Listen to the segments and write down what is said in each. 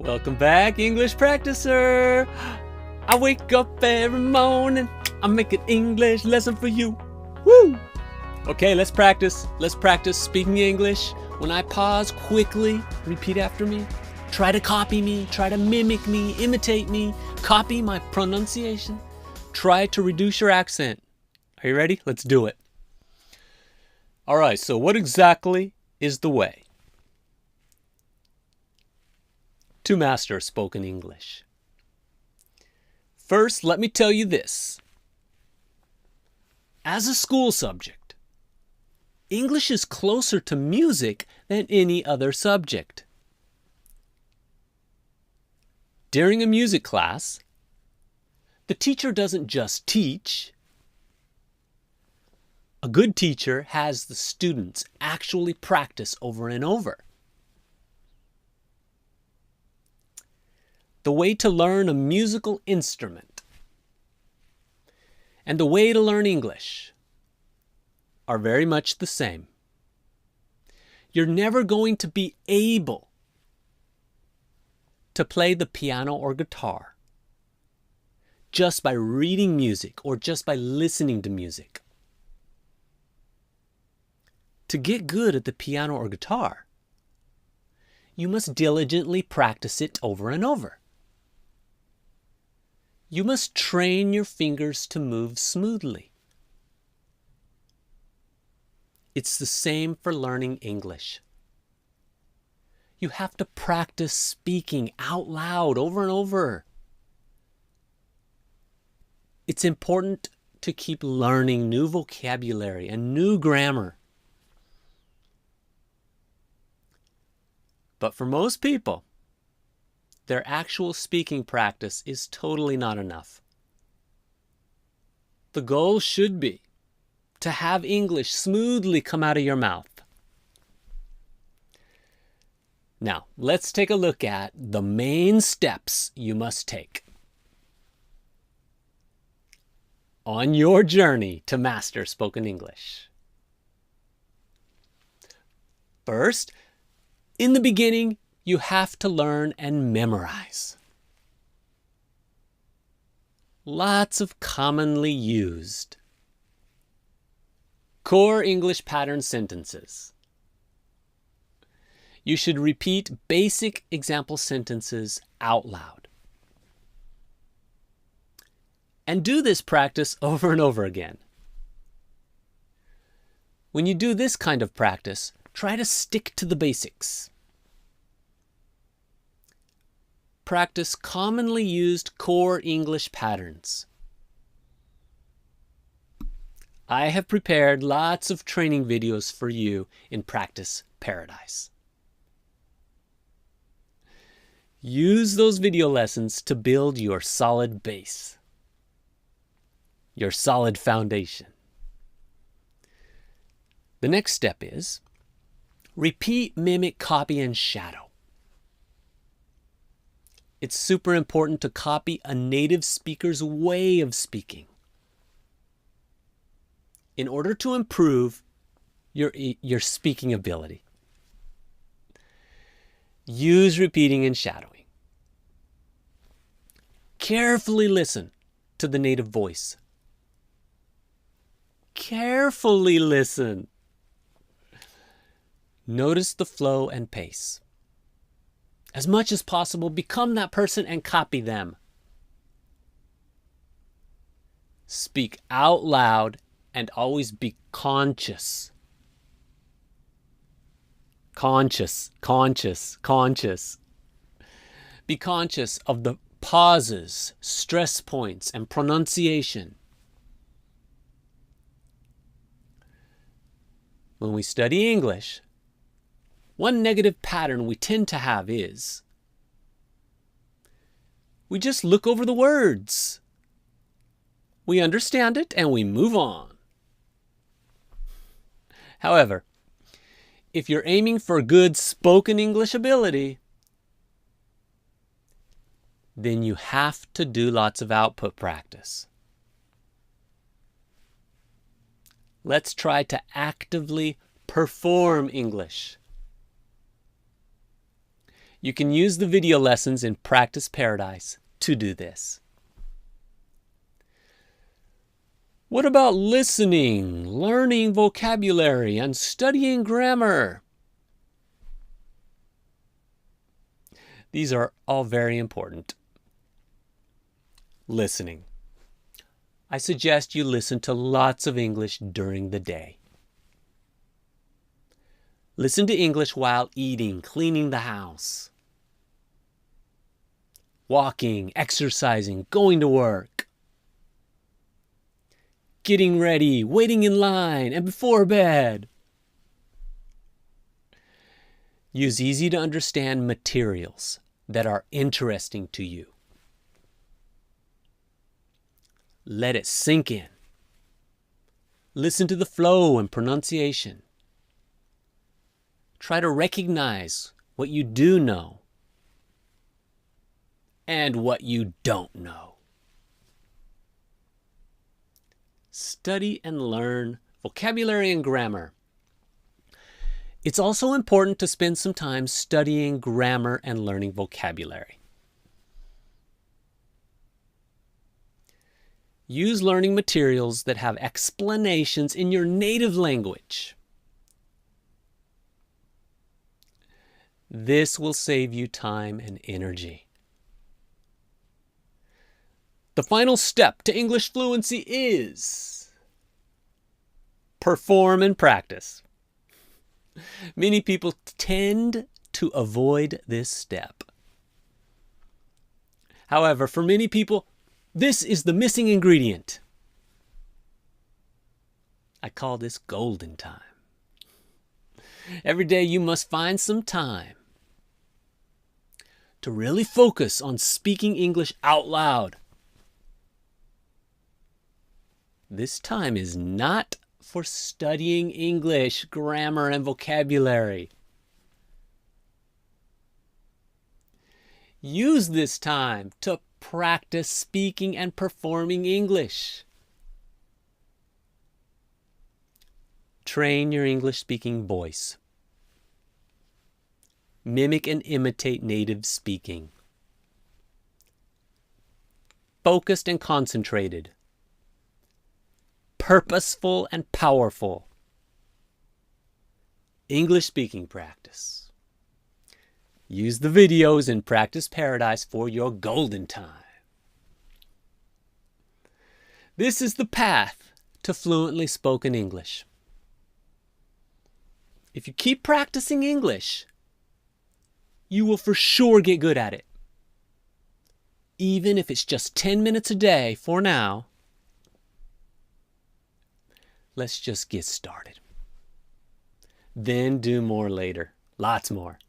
Welcome back, English practicer. I wake up every morning. I make an English lesson for you. Woo! Okay, let's practice. Let's practice speaking English. When I pause, quickly repeat after me. Try to copy me. Try to mimic me. Imitate me. Copy my pronunciation. Try to reduce your accent. Are you ready? Let's do it. All right, so what exactly is the way to master spoken English? First, let me tell you this. As a school subject, English is closer to music than any other subject. During a music class, the teacher doesn't just teach. A good teacher has the students actually practice over and over. The way to learn a musical instrument and the way to learn English are very much the same. You're never going to be able to play the piano or guitar just by reading music or just by listening to music. To get good at the piano or guitar, you must diligently practice it over and over. You must train your fingers to move smoothly. It's the same for learning English. You have to practice speaking out loud over and over. It's important to keep learning new vocabulary and new grammar. But for most people, their actual speaking practice is totally not enough. The goal should be to have English smoothly come out of your mouth. Now, let's take a look at the main steps you must take on your journey to master spoken English. First, in the beginning, you have to learn and memorize. Lots of commonly used core English pattern sentences. You should repeat basic example sentences out loud. And do this practice over and over again. When you do this kind of practice, try to stick to the basics. Practice commonly used core English patterns. I have prepared lots of training videos for you in Practice Paradise. Use those video lessons to build your solid base, your solid foundation. The next step is repeat, mimic, copy, and shadow. It's super important to copy a native speaker's way of speaking in order to improve your speaking ability. Use repeating and shadowing. Carefully listen to the native voice. Carefully listen. Notice the flow and pace. As much as possible, become that person and copy them. Speak out loud and always be conscious. Conscious, conscious, conscious. Be conscious of the pauses, stress points, and pronunciation. When we study English, one negative pattern we tend to have is we just look over the words. We understand it and we move on. However, if you're aiming for good spoken English ability, then you have to do lots of output practice. Let's try to actively perform English. You can use the video lessons in Practice Paradise to do this. What about listening, learning vocabulary, and studying grammar? These are all very important. Listening. I suggest you listen to lots of English during the day. Listen to English while eating, cleaning the house, walking, exercising, going to work, getting ready, waiting in line, and before bed. Use easy to understand materials that are interesting to you. Let it sink in. Listen to the flow and pronunciation. Try to recognize what you do know and what you don't know. Study and learn vocabulary and grammar. It's also important to spend some time studying grammar and learning vocabulary. Use learning materials that have explanations in your native language. This will save you time and energy. The final step to English fluency is perform and practice. Many people tend to avoid this step. However, for many people, this is the missing ingredient. I call this golden time. Every day you must find some time to really focus on speaking English out loud. This time is not for studying English, grammar, and vocabulary. Use this time to practice speaking and performing English. Train your English speaking voice. Mimic and imitate native speaking. Focused and concentrated. Purposeful and powerful. English speaking practice. Use the videos in Practice Paradise for your golden time. This is the path to fluently spoken English. If you keep practicing English, you will for sure get good at it. Even if it's just 10 minutes a day for now. Let's just get started. Then do more later. Lots more.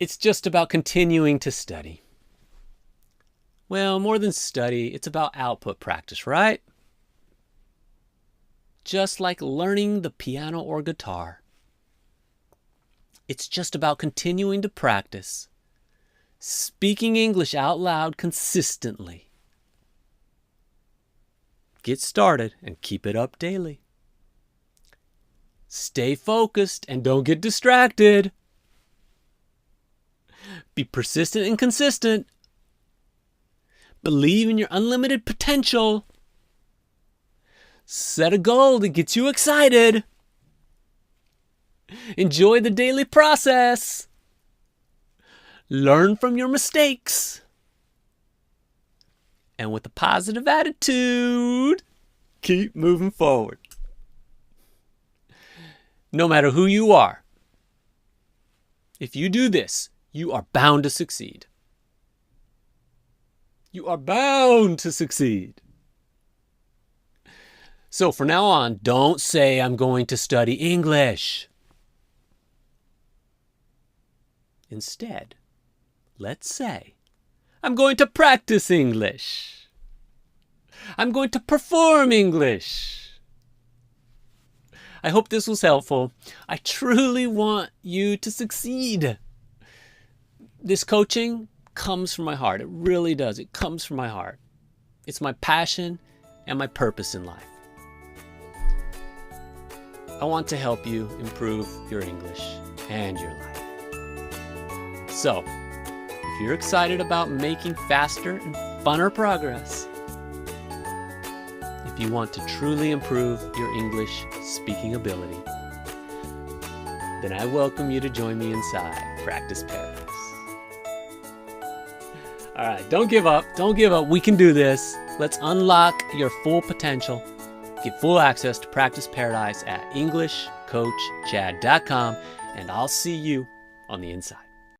It's just about continuing to study. Well, more than study, it's about output practice, right? Just like learning the piano or guitar. It's just about continuing to practice, speaking English out loud consistently. Get started and keep it up daily. Stay focused and don't get distracted. Be persistent and consistent. Believe in your unlimited potential. Set a goal that gets you excited. Enjoy the daily process. Learn from your mistakes. And with a positive attitude, keep moving forward. No matter who you are, if you do this, you are bound to succeed. You are bound to succeed. So from now on, don't say I'm going to study English. Instead, let's say, I'm going to practice English. I'm going to perform English. I hope this was helpful. I truly want you to succeed. This coaching comes from my heart. It really does. It comes from my heart. It's my passion and my purpose in life. I want to help you improve your English and your life. So, if you're excited about making faster and funner progress, if you want to truly improve your English speaking ability, then I welcome you to join me inside Practice Paradise. All right, don't give up. Don't give up. We can do this. Let's unlock your full potential. Get full access to Practice Paradise at EnglishCoachChad.com, and I'll see you on the inside.